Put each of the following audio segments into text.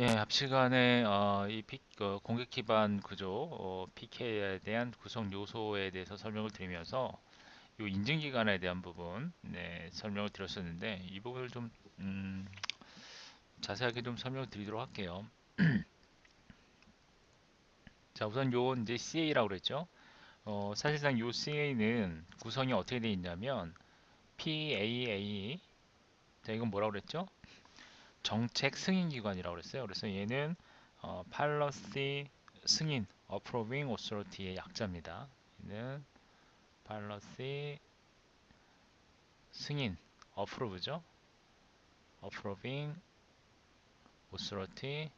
예, 앞 시간에 공격 기반 구조 PK에 대한 구성 요소에 대해서 설명을 드리면서 이 인증 기간에 대한 부분 설명을 드렸었는데 이 부분을 좀 음, 자세하게 좀 설명을 드리도록 할게요. 자, 우선 요 이제 CA라고 그랬죠. 사실상 요 CA는 구성이 어떻게 되어 있냐면 PAA. 자, 이건 뭐라고 그랬죠? 정책 승인 기관이라고 그랬어요. 그래서 얘는 Policy 승인 Approving Authority의 약자입니다. 얘는 Policy 승인 Approve죠. Approving Authority.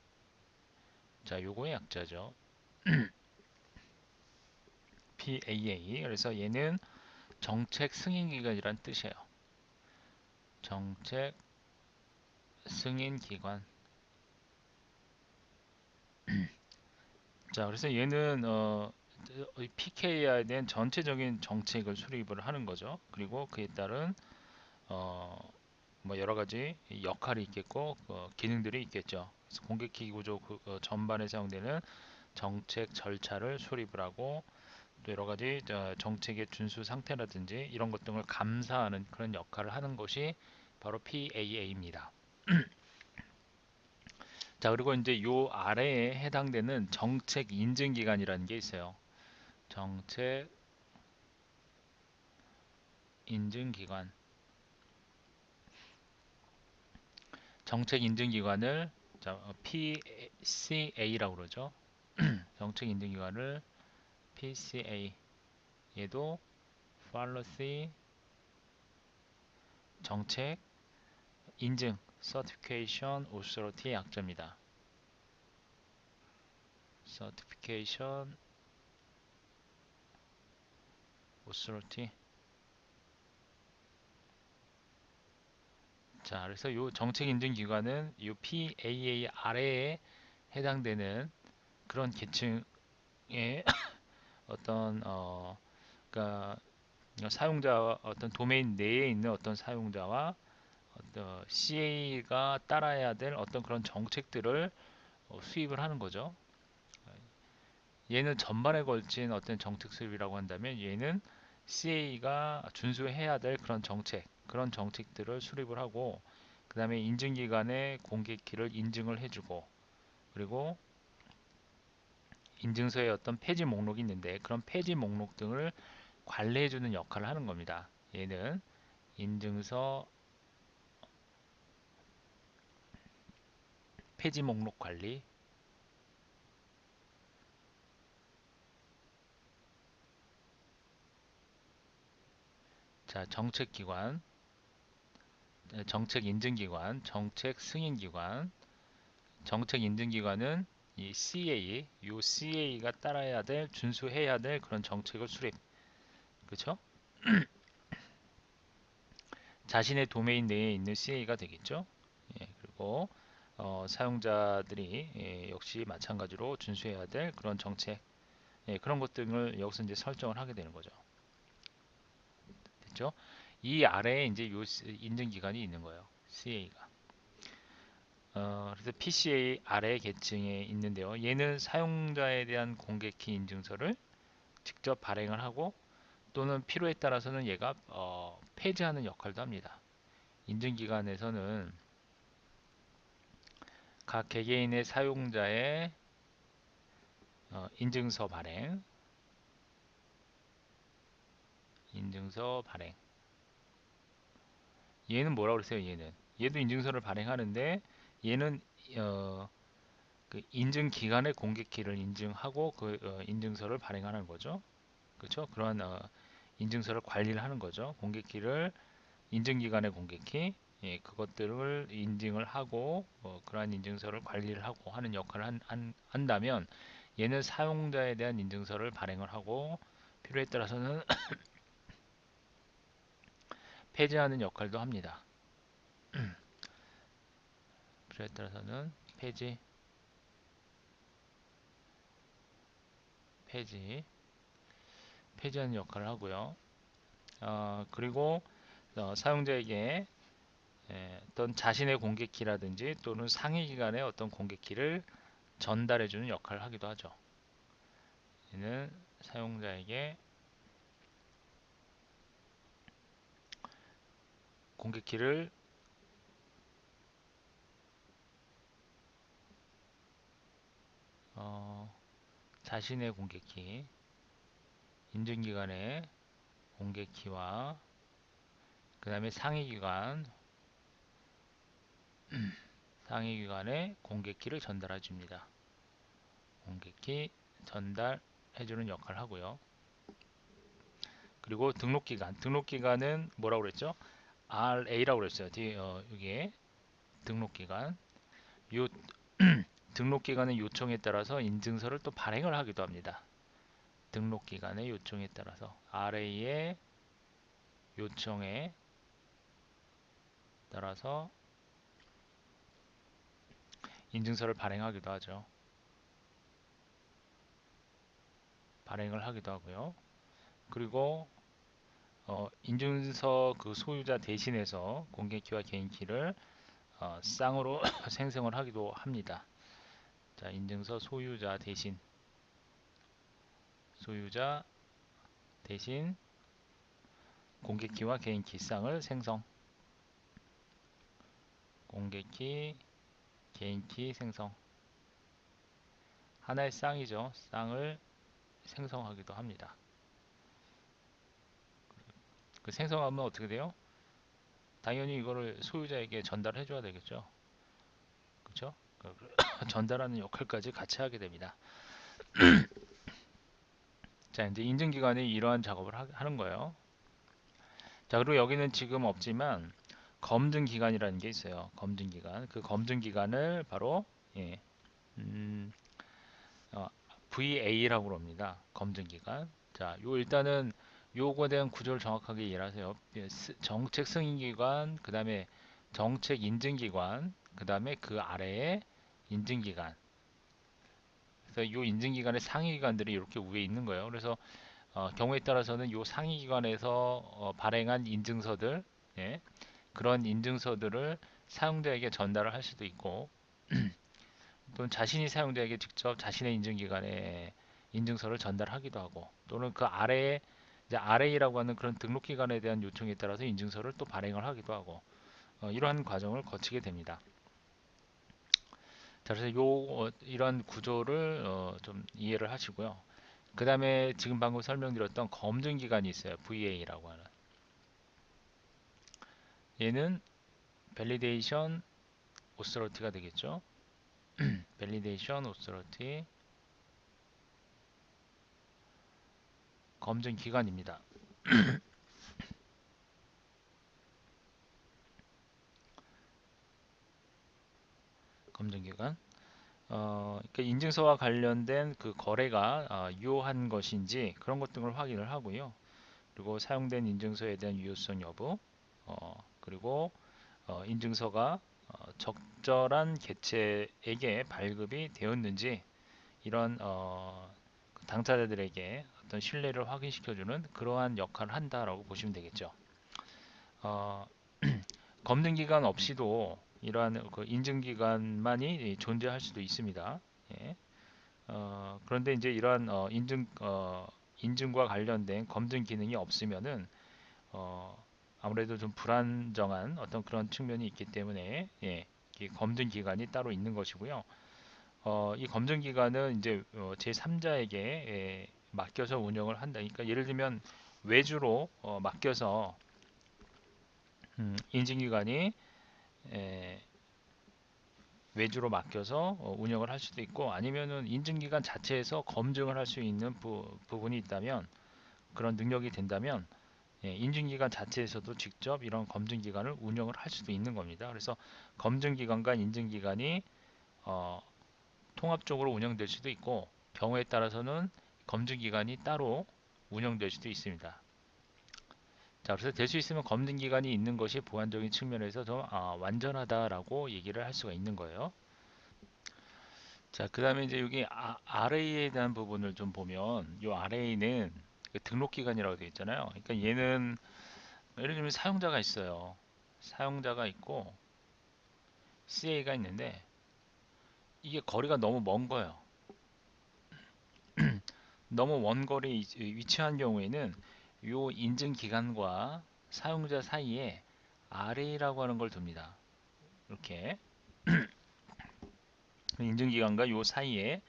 자, 요거의 약자죠. PAA. 그래서 얘는 정책 승인 기관이란 뜻이에요. 정책 승인 기관. 자, 그래서 얘는 PK에 대한 전체적인 정책을 수립을 하는 거죠. 그리고 그에 따른 어, 뭐 여러 가지 역할이 있겠고 기능들이 있겠죠. 그래서 공격기 구조 전반에 사용되는 정책 절차를 수립을 하고 또 여러 가지 정책의 준수 상태라든지 이런 것 등을 감사하는 그런 역할을 하는 것이 바로 PAA입니다. 자, 그리고 이제 요 아래에 해당되는 정책 인증 기관이라는 게 있어요. 정책 인증 기관. 정책 인증 기관을 PCA라고 그러죠. 정책 인증 기관을 PCA. 얘도 policy 정책 인증 certification authority의 약자입니다. certification authority. 자, 그래서 이 정책 인증 기관은 이 PAA 아래에 해당되는 그런 계층의 어떤 그러니까 사용자 어떤 도메인 내에 있는 어떤 사용자와 CA가 따라야 될 어떤 그런 정책들을 수입을 하는 거죠. 얘는 전반에 걸친 어떤 정책 수립이라고 한다면 얘는 CA가 준수해야 될 그런 정책, 그런 정책들을 수립을 하고 그 다음에 인증기관의 공개키를 인증을 해주고 그리고 인증서에 어떤 폐지 목록이 있는데 그런 폐지 목록 등을 관리해주는 역할을 하는 겁니다. 얘는 인증서 폐지 목록 관리. 자, 정책기관, 정책인증기관, 정책승인기관. 정책인증기관은 이 CA, 요 CA가 따라야 될, 준수해야 될 그런 정책을 수립. 그렇죠? 자신의 도메인 내에 있는 CA가 되겠죠. 예, 그리고 사용자들이 역시 마찬가지로 준수해야 될 그런 정책, 그런 것 등을 여기서 이제 설정을 하게 되는 거죠. 됐죠? 이 아래에 이제 요 인증기관이 있는 거예요. CA가. 그래서 PCA 아래 계층에 있는데요. 얘는 사용자에 대한 공개키 인증서를 직접 발행을 하고 또는 필요에 따라서는 얘가 폐지하는 역할도 합니다. 인증기관에서는 각 개개인의 사용자의 인증서 발행, 인증서 발행. 얘는 뭐라고 그랬어요? 얘도 인증서를 발행하는데 얘는 어, 그 인증기관의 공개키를 인증하고 그 인증서를 발행하는 거죠. 그렇죠? 그러한 인증서를 관리를 하는 거죠. 공개키를 인증기관의 공개키, 그것들을 인증을 하고 그러한 인증서를 관리를 하고 하는 역할을 한다면 얘는 사용자에 대한 인증서를 발행을 하고 필요에 따라서는 폐지하는 역할도 합니다. 필요에 따라서는 폐지, 폐지하는 역할을 하고요. 그리고 사용자에게 어떤 자신의 공개키라든지 또는 상위 기관의 어떤 공개키를 전달해주는 역할을 하기도 하죠. 얘는 사용자에게 공개키를 자신의 공개키, 인증기관의 공개키와 그 다음에 상위기관의 공개키를 전달해 줍니다. 공개키 전달해주는 역할을 하고요. 그리고 등록기간은 뭐라고 그랬죠? RA라고 그랬어요. 여기에 등록기간. 요 등록기간의 요청에 따라서 인증서를 또 발행을 하기도 합니다. 등록기간의 요청에 따라서 RA의 요청에 따라서 인증서를 발행하기도 하죠. 발행을 하기도 하고요. 그리고 인증서 그 소유자 대신해서 공개키와 개인키를 쌍으로 생성을 하기도 합니다. 자, 인증서 소유자 대신 공개키와 개인키 쌍을 생성. 공개키, 개인키 생성. 하나의 쌍이죠. 쌍을 생성하기도 합니다. 그 생성하면 어떻게 돼요? 당연히 이거를 소유자에게 전달해 줘야 되겠죠. 그렇죠? 전달하는 역할까지 같이 하게 됩니다. 자, 이제 인증기관이 이러한 작업을 하는 거예요. 자, 그리고 여기는 지금 없지만 검증기간이라는 게 있어요. 검증기간. 그 검증기간을 바로 예, 음, VA라고 합니다. 검증기간. 자, 요 일단은 요거에 대한 구조를 정확하게 이해를 하세요. 정책 승인기관, 그 다음에 정책 인증기관, 그 다음에 그 아래에 인증기관. 그래서 요 인증기관의 상위기관들이 이렇게 위에 있는 거예요. 그래서 경우에 따라서는 요 상위기관에서 발행한 인증서들, 예, 그런 인증서들을 사용자에게 전달을 할 수도 있고, 또는 자신이 사용자에게 직접 자신의 인증기관에 인증서를 전달하기도 하고, 또는 그 아래에 이제 RA라고 하는 그런 등록기관에 대한 요청에 따라서 인증서를 또 발행을 하기도 하고, 이러한 과정을 거치게 됩니다. 자, 그래서 이런 구조를 좀 이해를 하시고요. 그 다음에 지금 방금 설명드렸던 검증기관이 있어요. VA라고 하는. 얘는 밸리데이션 오서리티가 되겠죠. 밸리데이션 오서리티 검증기관입니다. 검증기관. 그러니까 인증서와 관련된 그 거래가 유효한 것인지 그런 것 등을 확인을 하고요. 그리고 사용된 인증서에 대한 유효성 여부, 그리고 인증서가 적절한 객체에게 발급이 되었는지 이런 그 당사자들에게 어떤 신뢰를 확인시켜주는 그러한 역할을 한다라고 보시면 되겠죠. 어, 검증기관 없이도 이러한 그 인증기관만이 존재할 수도 있습니다. 예. 그런데 이제 이러한 인증과 관련된 검증 기능이 없으면은 아무래도 좀 불안정한 어떤 그런 측면이 있기 때문에 예, 이 검증 기관이 따로 있는 것이고요. 이 검증 기관은 이제 제3자에게 맡겨서 운영을 한다. 그러니까 예를 들면 외주로 맡겨서 인증기관이 외주로 맡겨서 운영을 할 수도 있고 아니면은 인증기관 자체에서 검증을 할 수 있는 부분이 있다면 그런 능력이 된다면 인증기관 자체에서도 직접 이런 검증기관을 운영을 할 수도 있는 겁니다. 그래서 검증기관과 인증기관이 통합적으로 운영될 수도 있고 경우에 따라서는 검증기관이 따로 운영될 수도 있습니다. 자, 그래서 될 수 있으면 검증기관이 있는 것이 보안적인 측면에서 더 완전하다라고 얘기를 할 수가 있는 거예요. 자, 그 다음에 이제 여기 RA에 대한 부분을 좀 보면 이 RA는 등록기관이라고 되어 있잖아요. 그러니까 얘는 예를 들면 사용자가 있어요. 사용자가 있고 CA가 있는데 이게 거리가 너무 먼 거예요. 너무 먼 거리에 위치한 경우에는 요 인증 기간과 사용자 사이에 RA라고 하는 걸 둡니다. 이렇게 인증 기간과 요 사이에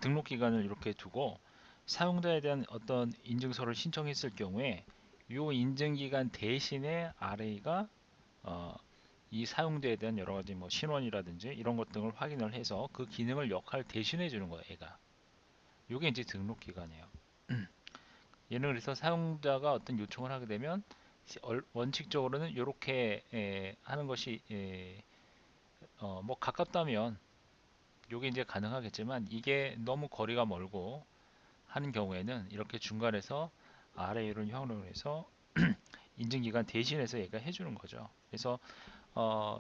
등록 기간을 이렇게 두고 사용자에 대한 어떤 인증서를 신청했을 경우에 요 인증 기간 대신에 RA가 이 사용자에 대한 여러 가지 뭐 신원이라든지 이런 것 등을 확인을 해서 그 기능을 역할 대신해 주는 거예요, 얘가. 요게 이제 등록 기간이에요. 얘는 그래서 사용자가 어떤 요청을 하게 되면 원칙적으로는 이렇게 하는 것이 뭐 가깝다면 요게 이제 가능하겠지만 이게 너무 거리가 멀고 하는 경우에는 이렇게 중간에서 RA를 활용을 해서 인증기간 대신해서 얘가 해주는 거죠. 그래서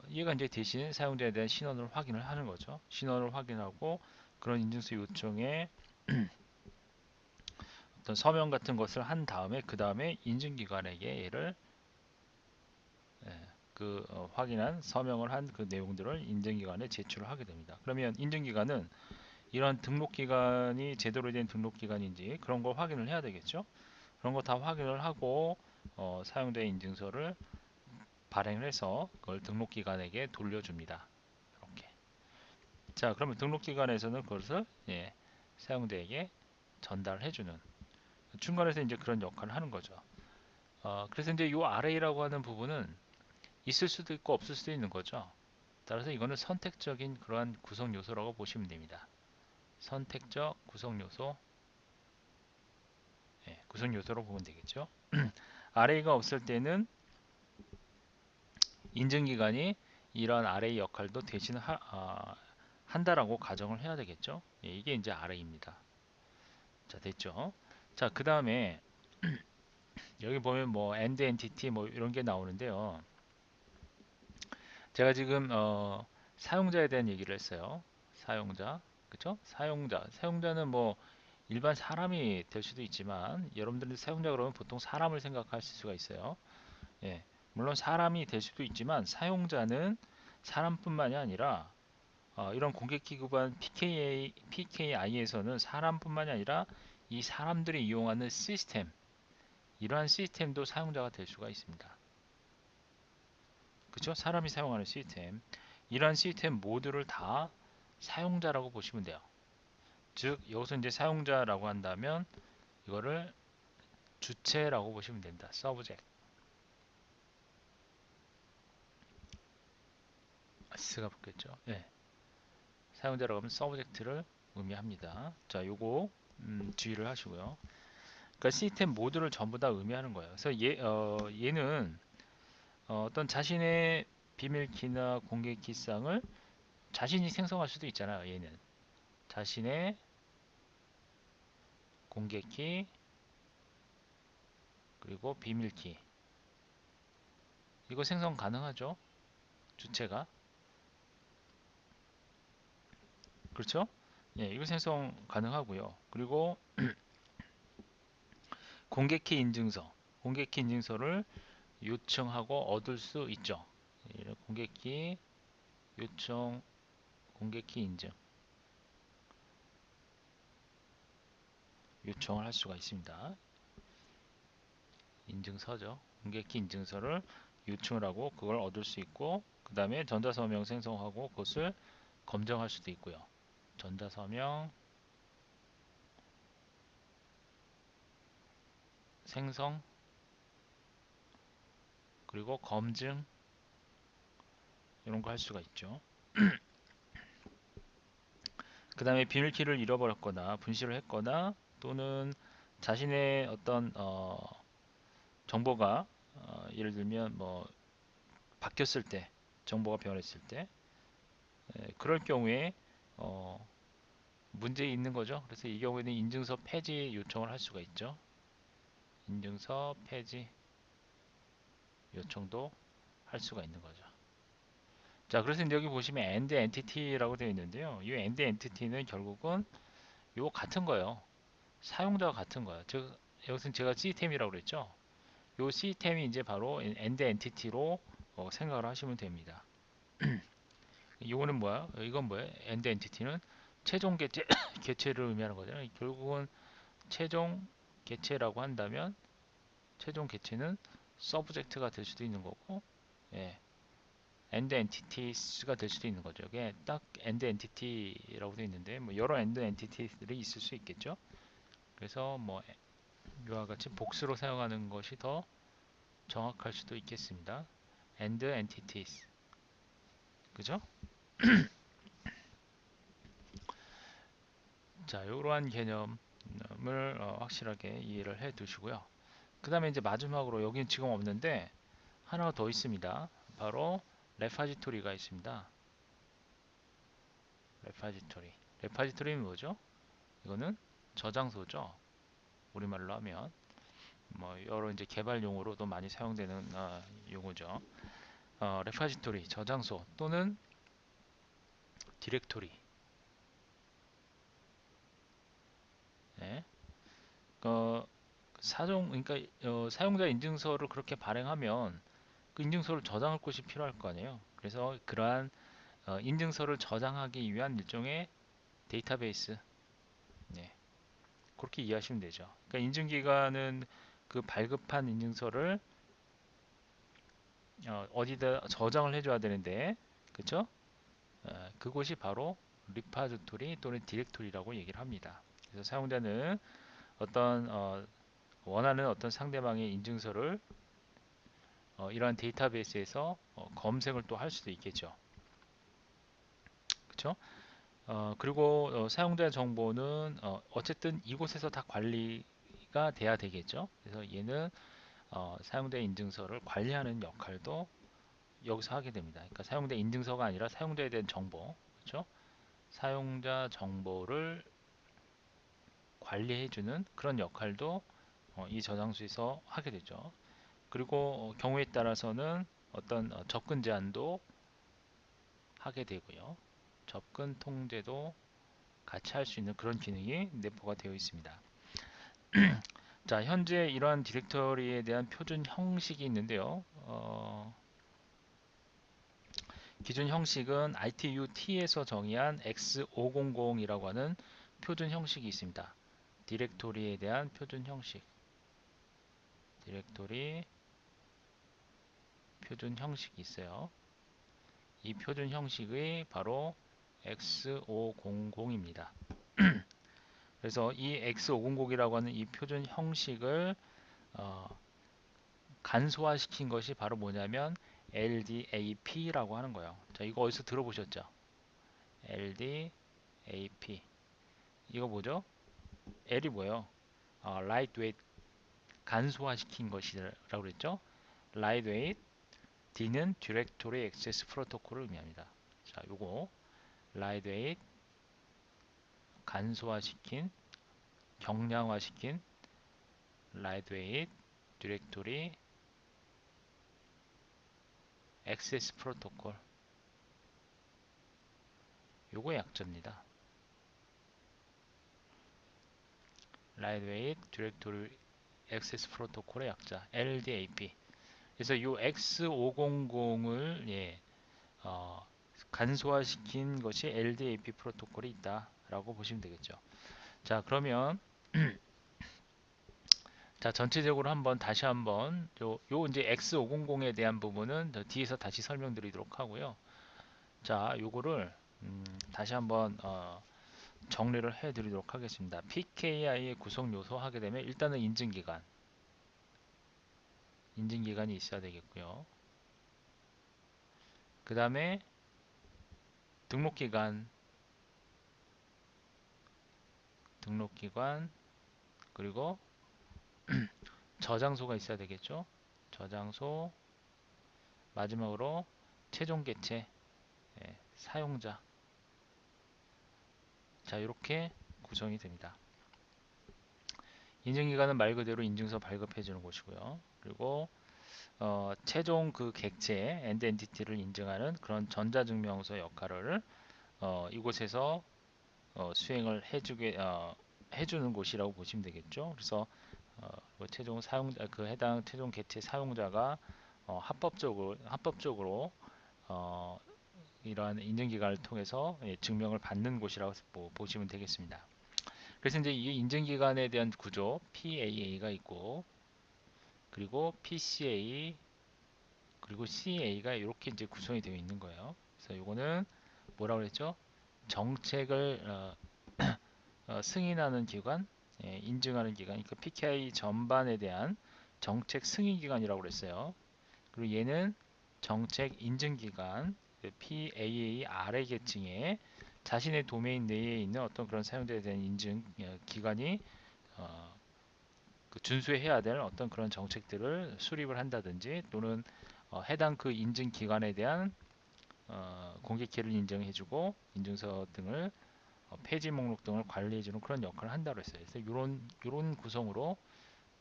얘가 이제 대신 사용자에 대한 신원을 확인을 하는 거죠. 신원을 확인하고 그런 인증서 요청에 어떤 서명 같은 것을 한 다음에 그 다음에 인증기관에게 얘를 확인한 서명을 한 그 내용들을 인증기관에 제출을 하게 됩니다. 그러면 인증기관은 이런 등록기간이 제대로 된 등록기간인지 그런 거 확인을 해야 되겠죠. 그런 거 다 확인을 하고 사용자의 인증서를 발행을 해서 그걸 등록기관에게 돌려줍니다. 이렇게. 자, 그러면 등록기관에서는 그것을 사용자에게 전달해주는 중간에서 이제 그런 역할을 하는 거죠. 그래서 이제 이 RA라고 하는 부분은 있을 수도 있고 없을 수도 있는 거죠. 따라서 이거는 선택적인 그러한 구성 요소라고 보시면 됩니다. 선택적 구성 요소, 구성 요소로 보면 되겠죠. RA가 없을 때는 인증기관이 이런 RA 역할도 대신 한다라고 가정을 해야 되겠죠. 이게 이제 RA입니다. 자, 됐죠. 자, 그 다음에 여기 보면 뭐 end entity 뭐 이런 게 나오는데요. 제가 지금 사용자에 대한 얘기를 했어요. 사용자, 그쵸? 사용자는 뭐 일반 사람이 될 수도 있지만 여러분들이 사용자 그러면 보통 사람을 생각하실 수가 있어요. 예, 물론 사람이 될 수도 있지만 사용자는 사람뿐만이 아니라 이런 공개키 기반 PKI에서는 사람뿐만이 아니라 이 사람들이 이용하는 시스템, 이러한 시스템도 사용자가 될 수가 있습니다. 그쵸? 사람이 사용하는 시스템, 이러한 시스템 모두를 다 사용자라고 보시면 돼요. 즉 여기서 이제 사용자라고 한다면 이거를 주체라고 보시면 됩니다. subject. S가 붙겠죠. 네. 사용자라고 하면 subject를 의미합니다. 자, 요거 주의를 하시고요. 그러니까 시스템 모두를 전부 다 의미하는 거예요. 그래서 얘는 어떤 자신의 비밀키나 공개키상을 자신이 생성할 수도 있잖아요. 얘는 자신의 공개키 그리고 비밀키 이거 생성 가능하죠. 주체가 그렇죠. 예, 이거 생성 가능하고요. 그리고 공개키 인증서를 요청하고 얻을 수 있죠. 공개키 요청 공개키 인증 요청을 할 수가 있습니다. 인증서죠. 공개키 인증서를 요청을 하고 그걸 얻을 수 있고 그 다음에 전자서명 생성하고 그것을 검증할 수도 있고요. 전자서명 생성 그리고 검증 이런 거 할 수가 있죠. 그 다음에 비밀키를 잃어버렸거나 분실을 했거나 또는 자신의 어떤 정보가 예를 들면 뭐 바뀌었을 때 정보가 변했을 때 그럴 경우에 어, 문제 있는 거죠. 그래서 이 경우에는 인증서 폐지 요청을 할 수가 있죠. 인증서 폐지 요청도 할 수가 있는 거죠. 자, 그래서 여기 보시면 end entity라고 되어 있는데요. 이 end entity는 결국은 이거 같은 거예요. 사용자와 같은 거예요. 즉 여기서 제가 시스템이라고 그랬죠. 이 시스템이 이제 바로 end entity로 생각을 하시면 됩니다. 이거는 뭐야? 이건 뭐야? 엔드 엔티티는 최종 개체 개체를 의미하는 거잖아요. 결국은 최종 개체라고 한다면 최종 개체는 서브젝트가 될 수도 있는 거고, 예, 엔드 엔티티스가 될 수도 있는 거죠. 이게 딱 엔드 엔티티라고 되어 있는데 뭐 여러 엔드 엔티티들이 있을 수 있겠죠. 그래서 뭐 이와 같이 복수로 사용하는 것이 더 정확할 수도 있겠습니다. 엔드 엔티티스, 그죠? 자, 이러한 개념을 확실하게 이해를 해 두시고요. 그 다음에 이제 마지막으로 여기는 지금 없는데 하나 더 있습니다. 바로 레파지토리가 있습니다. 레파지토리. 레파지토리는 뭐죠? 이거는 저장소죠. 우리말로 하면 뭐 여러 이제 개발 용어로도 많이 사용되는 용어죠. 레파지토리 저장소 또는 디렉토리. 네. 어, 그러니까 사용자 인증서를 그렇게 발행하면 그 인증서를 저장할 곳이 필요할 거 아니에요. 그래서 그러한 인증서를 저장하기 위한 일종의 데이터베이스. 네. 그렇게 이해하시면 되죠. 그러니까 인증기관은 그 발급한 인증서를 어디다 저장을 해줘야 되는데, 그쵸? 그곳이 바로 리파지토리 또는 디렉토리라고 얘기를 합니다. 그래서 사용자는 어떤 원하는 어떤 상대방의 인증서를 이러한 데이터베이스에서 검색을 또 할 수도 있겠죠. 그쵸? 그리고 사용자 정보는 어쨌든 이곳에서 다 관리가 돼야 되겠죠. 그래서 얘는 사용자 인증서를 관리하는 역할도 여기서 하게 됩니다. 그러니까 사용자 인증서가 아니라 사용자에 대한 정보, 그렇죠? 사용자 정보를 관리해주는 그런 역할도 이 저장소에서 하게 되죠. 그리고 경우에 따라서는 어떤 접근 제한도 하게 되고요. 접근 통제도 같이 할 수 있는 그런 기능이 내포가 되어 있습니다. 자, 현재 이러한 디렉터리에 대한 표준 형식이 있는데요. 기준 형식은 ITU-T에서 정의한 X500이라고 하는 표준 형식이 있습니다. 디렉토리에 대한 표준 형식. 디렉토리 표준 형식이 있어요. 이 표준 형식이 바로 X500입니다. 그래서 이 X500이라고 하는 이 표준 형식을 간소화시킨 것이 바로 뭐냐면 LDAP라고 하는 거예요. 자, 이거 어디서 들어보셨죠? LDAP. 이거 뭐죠? L이 뭐예요? lightweight 간소화시킨 것이라고 그랬죠? lightweight. D는 Directory Access Protocol을 의미합니다. 자, 요거 lightweight 간소화시킨, 경량화시킨 lightweight Directory Access Protocol. 요거 약자입니다. lightweight Directory Access Protocol의 약자 LDAP. 그래서 이 X500을 간소화시킨 것이 LDAP 프로토콜이 있다라고 보시면 되겠죠. 자, 그러면 자, 전체적으로 다시 한번 요 이제 X500에 대한 부분은 뒤에서 다시 설명드리도록 하고요. 자, 요거를 다시 한번 정리를 해 드리도록 하겠습니다. PKI의 구성 요소 하게 되면 일단은 인증기간이 있어야 되겠고요. 그 다음에 등록기관, 그리고 저장소가 있어야 되겠죠. 저장소, 마지막으로 최종 개체, 사용자. 자, 이렇게 구성이 됩니다. 인증기관은 말 그대로 인증서 발급해 주는 곳이고요. 그리고 최종 그 객체 엔드 엔티티를 인증하는 그런 전자증명서 역할을 이곳에서 수행을 해주는 곳이라고 보시면 되겠죠. 그래서 그 최종 사용자, 그 해당 최종 객체 사용자가 합법적으로 어, 이러한 인증기관을 통해서 증명을 받는 곳이라고 보시면 되겠습니다. 그래서 이제 이 인증기관에 대한 구조 PAA가 있고, 그리고 PCA, 그리고 CA가 이렇게 이제 구성이 되어 있는 거예요. 그래서 이거는 뭐라고 그랬죠? 정책을 승인하는 기관, 인증하는 기관, 그러니까 PKI 전반에 대한 정책 승인 기관이라고 그랬어요. 그리고 얘는 정책 인증 기관, PAA 아래 계층에 자신의 도메인 내에 있는 어떤 그런 사용자에 대한 인증 기관이 어, 그 준수해야 될 어떤 그런 정책들을 수립을 한다든지, 또는 해당 그 인증 기관에 대한 공개키를 인정해주고 인증서 등을 폐지 목록 등을 관리해주는 그런 역할을 한다고 했어요. 그래서 이런 구성으로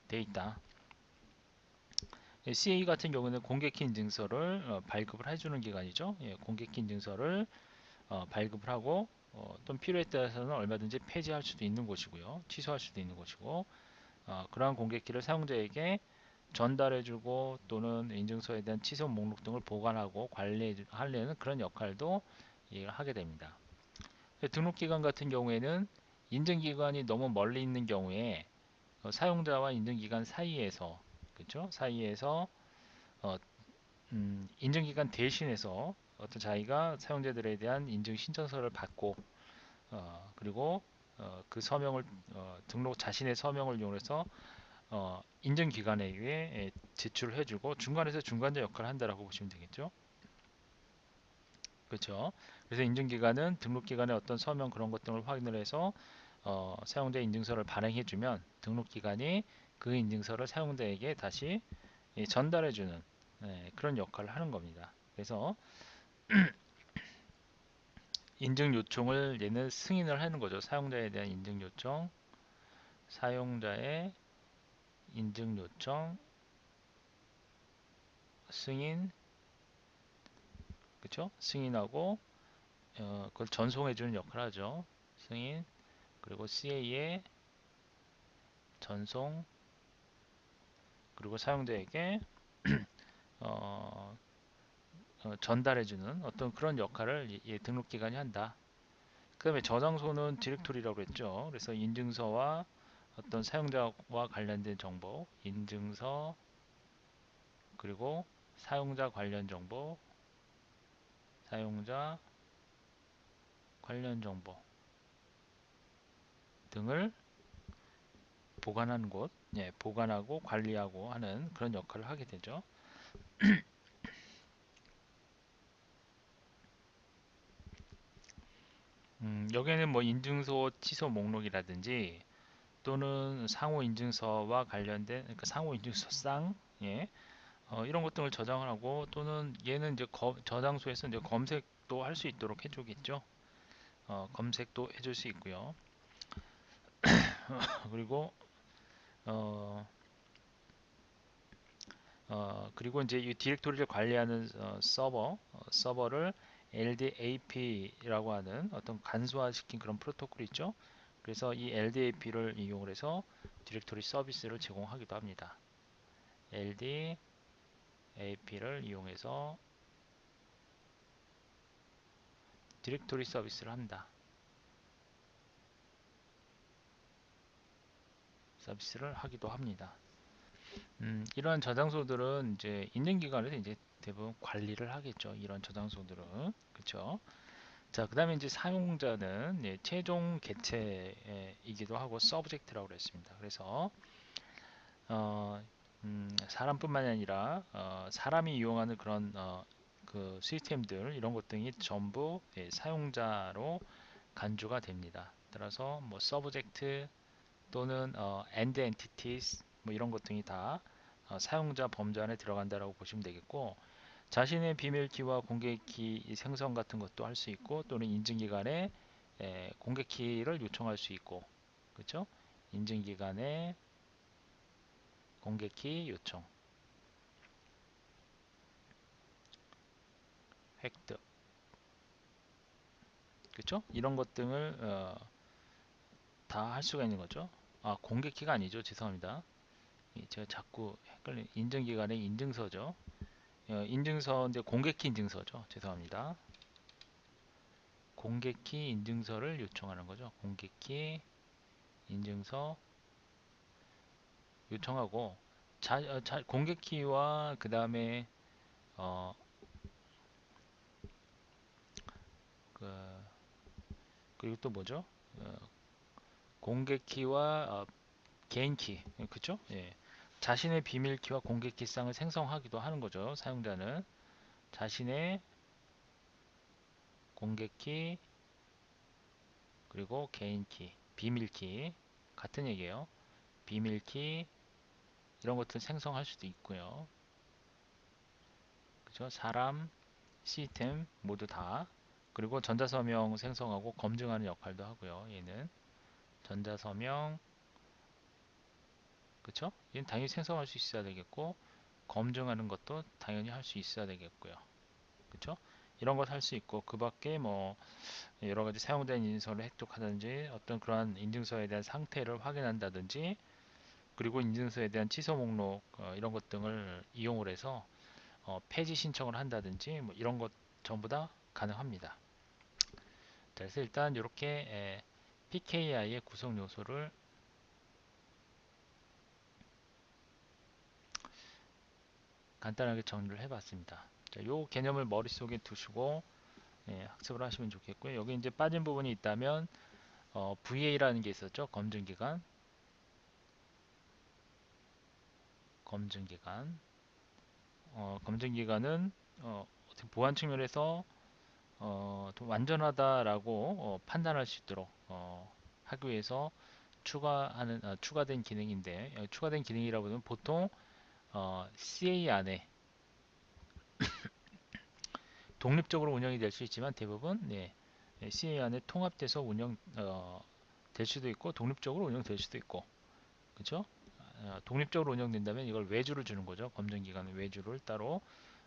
돼 있다. CA 같은 경우는 공개키 인증서를 발급을 해주는 기관이죠. 공개키 인증서를 발급을 하고 또는 필요에 따라서는 얼마든지 폐지할 수도 있는 곳이고요. 취소할 수도 있는 곳이고, 그러한 공개키를 사용자에게 전달해주고, 또는 인증서에 대한 취소 목록 등을 보관하고 관리하려는 그런 역할도 하게 됩니다. 등록기관 같은 경우에는 인증기관이 너무 멀리 있는 경우에 사용자와 인증기관 사이에서, 그렇죠? 사이에서 어, 인증기관 대신해서 어떤 자기가 사용자들에 대한 인증 신청서를 받고, 그리고 그 서명을 자신의 서명을 이용해서 인증기관에 의해 제출을 해주고, 중간에서 중간자 역할을 한다라고 보시면 되겠죠. 그렇죠. 그래서 인증기관은 등록기관의 어떤 서명 그런 것 등을 확인을 해서 사용자 인증서를 발행해주면, 등록기관이 그 인증서를 사용자에게 다시 전달해주는 그런 역할을 하는 겁니다. 그래서 인증 요청을 얘는 승인을 하는 거죠. 사용자에 대한 인증 요청, 사용자의 인증 요청, 승인, 그렇죠? 승인하고 그걸 전송해주는 역할을 하죠. 승인, 그리고 CA의 전송, 그리고 사용자에게 어, 전달해주는 어떤 그런 역할을 등록기관이 한다. 그 다음에 저장소는 디렉토리라고 했죠. 그래서 인증서와 어떤 사용자와 관련된 정보, 인증서, 그리고 사용자 관련 정보, 사용자 관련 정보 등을 보관하는 곳, 보관하고 관리하고 하는 그런 역할을 하게 되죠. 여기에는 뭐 인증서 취소 목록이라든지, 또는 상호 인증서와 관련된, 그러니까 상호 인증서상, 이런 것 등을 저장을 하고, 또는 얘는 이제 저장소에서 이제 검색도 할 수 있도록 해주겠죠. 검색도 해줄 수 있고요. 그리고 어, 그리고 이제 이 디렉토리를 관리하는 서버를 LDAP라고 하는 어떤 간소화시킨 그런 프로토콜이 있죠. 그래서 이 LDAP를 이용을 해서 디렉토리 서비스를 제공하기도 합니다. LDAP를 이용해서 디렉토리 서비스를 한다. 서비스를 하기도 합니다. 이러한 저장소들은 이제 있는 기관에서 이제 대부분 관리를 하겠죠. 이런 저장소들은. 그렇죠. 자, 그 다음에 이제 사용자는 최종 개체이기도 하고 서브젝트라고 그랬습니다. 그래서 어, 사람뿐만이 아니라 사람이 이용하는 그런 그 시스템들, 이런 것 등이 전부 사용자로 간주가 됩니다. 따라서 뭐 서브젝트 또는 end entities 뭐 이런 것 등이 다 사용자 범주 안에 들어간다라고 보시면 되겠고, 자신의 비밀키와 공개키 생성 같은 것도 할 수 있고, 또는 인증기관에 공개키를 요청할 수 있고, 그렇죠? 인증기관에 공개키 요청, 획득, 그렇죠? 이런 것 등을 다 할 수가 있는 거죠. 공개키가 아니죠. 죄송합니다. 제가 자꾸 헷갈리. 인증기관의 인증서죠. 인증서인데 공개키 인증서죠. 죄송합니다. 공개키 인증서를 요청하는 거죠. 공개키 인증서 요청하고 공개키와 그 다음에 어, 그, 그리고 또 뭐죠? 어, 공개키와 개인키, 그쵸? 예. 자신의 비밀키와 공개키쌍을 생성하기도 하는 거죠. 사용자는 자신의 공개키 그리고 개인키, 비밀키 같은 얘기예요. 비밀키 이런 것들 생성할 수도 있고요. 그죠? 사람, 시스템 모두 다. 그리고 전자서명 생성하고 검증하는 역할도 하고요. 얘는 전자서명, 그쵸? 얘는 당연히 생성할 수 있어야 되겠고 검증하는 것도 당연히 할 수 있어야 되겠고요. 그쵸? 이런 것 할 수 있고 그 밖에 뭐 여러 가지 사용된 인증서를 획득하든지 어떤 그러한 인증서에 대한 상태를 확인한다든지 그리고 인증서에 대한 취소 목록 이런 것 등을 이용을 해서 폐지 신청을 한다든지 뭐 이런 것 전부 다 가능합니다. 그래서 일단 이렇게 PKI의 구성 요소를 간단하게 정리를 해봤습니다. 자, 요 개념을 머릿속에 두시고 학습을 하시면 좋겠고요. 여기 이제 빠진 부분이 있다면 VA라는 게 있었죠. 검증기간, 검증기간. 검증기간은 보안 측면에서 좀 완전하다라고 판단할 수 있도록 하기 위해서 추가된 기능인데 추가된 기능이라고 하면 보통 CA 안에 독립적으로 운영이 될 수 있지만 대부분 CA 안에 통합돼서 될 수도 있고 독립적으로 운영될 수도 있고 그렇죠? 독립적으로 운영된다면 이걸 외주를 주는 거죠. 검증기관은 외주를 따로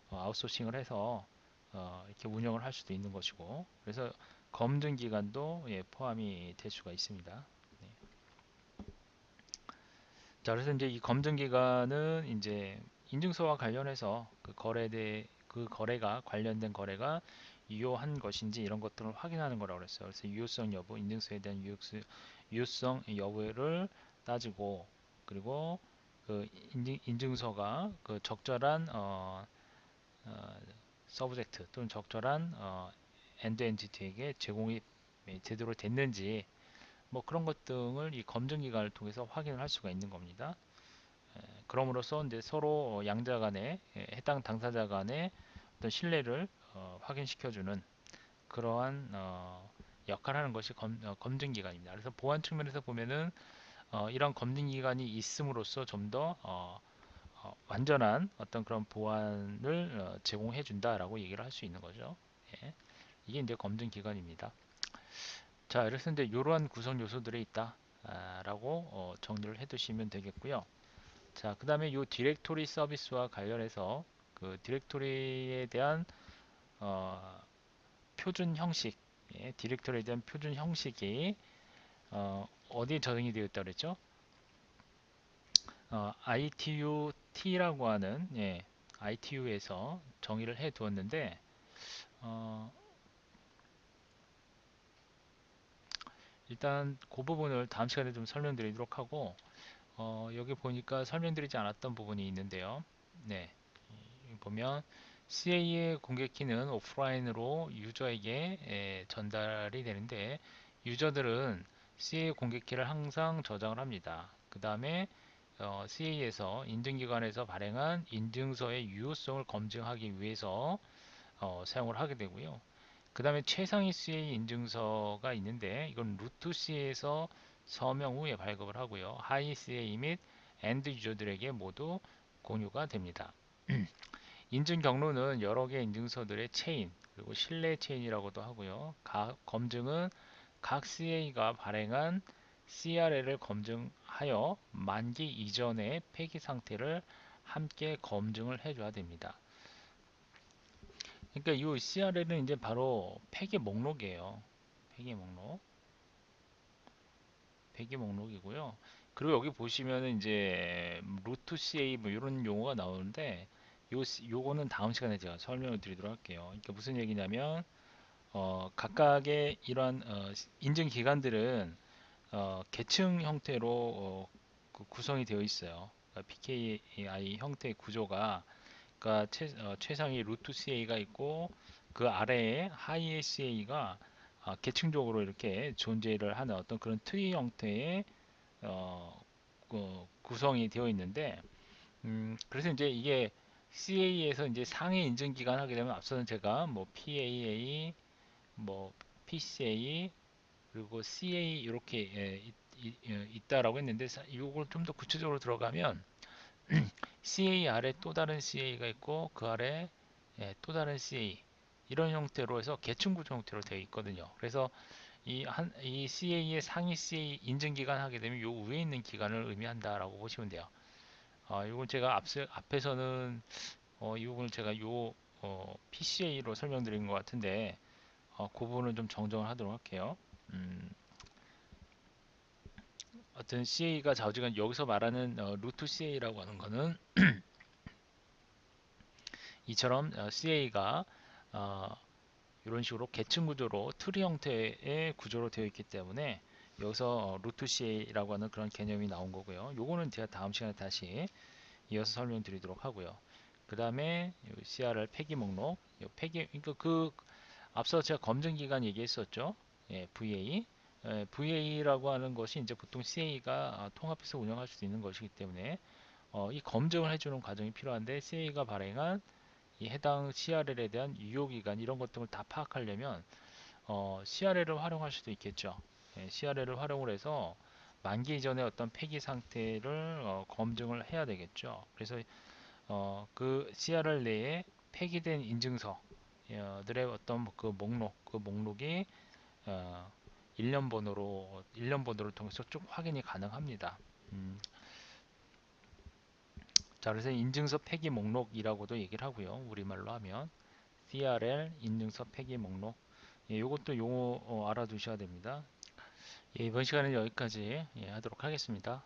아웃소싱을 해서 이렇게 운영을 할 수도 있는 것이고 그래서 검증기관도 포함이 될 수가 있습니다. 네. 자, 그래서 이제 이 검증기관은 이제 인증서와 관련해서 그 거래가 관련된 거래가 유효한 것인지 이런 것들을 확인하는 거라고 그랬어요. 그래서 유효성 여부, 인증서에 대한 유효성 여부를 따지고 그리고 그 인증서가 그 적절한 서브젝트 또는 적절한 엔드 엔티티에게 제공이 제대로 됐는지 뭐 그런 것 등을 이 검증 기관을 통해서 확인을 할 수가 있는 겁니다. 그럼으로써 이제 서로 양자 간에 해당 당사자 간의 어떤 신뢰를 확인시켜주는 그러한 역할을 하는 것이 검증 기관입니다. 그래서 보안 측면에서 보면은 이런 검증 기관이 있음으로써 좀 더 완전한 어떤 그런 보안을 제공해 준다라고 얘기를 할 수 있는 거죠. 예. 이게 이제 검증 기관입니다. 자, 그래서 이제 이러한 구성 요소들이 있다라고 정리를 해 두시면 되겠고요. 자, 그 다음에 이 디렉토리 서비스와 관련해서 그 디렉토리에 대한 어, 표준 형식, 디렉토리에 대한 표준 형식이 어디에 저장이 되어 있다고 그랬죠? ITU-T라고 하는 ITU에서 정의를 해 두었는데 어, 일단 그 부분을 다음 시간에 좀 설명드리도록 하고 여기 보니까 설명드리지 않았던 부분이 있는데요. 네, 보면 CA의 공개키는 오프라인으로 유저에게 전달이 되는데 유저들은 CA 공개키를 항상 저장을 합니다. 그 다음에 CA에서 인증기관에서 발행한 인증서의 유효성을 검증하기 위해서 사용을 하게 되고요. 그 다음에 최상위 CA 인증서가 있는데 이건 루트 CA에서 서명 후에 발급을 하고요. 하이 CA 및 엔드 유저들에게 모두 공유가 됩니다. 인증 경로는 여러 개의 인증서들의 체인 그리고 신뢰 체인이라고도 하고요. 검증은 각 CA가 발행한 CRL을 검증하여 만기 이전의 폐기 상태를 함께 검증을 해줘야 됩니다. 그러니까 이 CRL은 이제 바로 폐기 목록이에요. 폐기 목록. 폐기 목록이고요. 그리고 여기 보시면은 이제 루트 CA 뭐 이런 용어가 나오는데 요거는 다음 시간에 제가 설명을 드리도록 할게요. 그러니까 무슨 얘기냐면 각각의 이런 인증 기관들은 계층 형태로 구성이 되어 있어요. 그러니까 PKI 형태의 구조가 그러니까 최상위 루트 CA가 있고 그 아래에 하이 CA가 계층적으로 이렇게 존재를 하는 어떤 그런 트리 형태의 구성이 되어 있는데 그래서 이제 이게 CA에서 이제 상위 인증 기관 하게 되면 앞서는 제가 뭐 PAA, 뭐 PCA 그리고 CA 이렇게 있다라고 했는데 이걸 좀 더 구체적으로 들어가면 CA 아래 또 다른 CA가 있고 그 아래 또 다른 CA 이런 형태로 해서 계층 구조 형태로 되어 있거든요. 그래서 이 CA의 상위 CA 인증 기간 하게 되면 요 위에 있는 기간을 의미한다라고 보시면 돼요. 이건 제가 앞에서는 이 부분을 제가 PCA로 설명드린 것 같은데 그 부분은 좀 정정을 하도록 할게요. 어떤 CA가 좌우지간 여기서 말하는 루트 CA라고 하는 거는 이처럼 CA가 이런 식으로 계층 구조로 트리 형태의 구조로 되어 있기 때문에 여기서 루트 CA라고 하는 그런 개념이 나온 거고요. 요거는 제가 다음 시간에 다시 이어서 설명드리도록 하고요. 그 다음에 CRL 폐기 목록, 그러니까 앞서 제가 검증 기간 얘기했었죠. VA, VA라고 하는 것이 이제 보통 CA가 통합해서 운영할 수 있는 것이기 때문에 이 검증을 해주는 과정이 필요한데 CA가 발행한 이 해당 CRL에 대한 유효기간 이런 것들을 다 파악하려면 CRL을 활용할 수도 있겠죠. CRL을 활용을 해서 만기 이전의 어떤 폐기 상태를 검증을 해야 되겠죠. 그래서 그 CRL 내에 폐기된 인증서들의 어떤 그 목록이 어, 1년 번호를 통해서 쭉 확인이 가능합니다. 자, 그래서 인증서 폐기 목록이라고도 얘기를 하고요. 우리말로 하면 CRL 인증서 폐기 목록. 이것도 용어 알아두셔야 됩니다. 이번 시간은 여기까지 하도록 하겠습니다.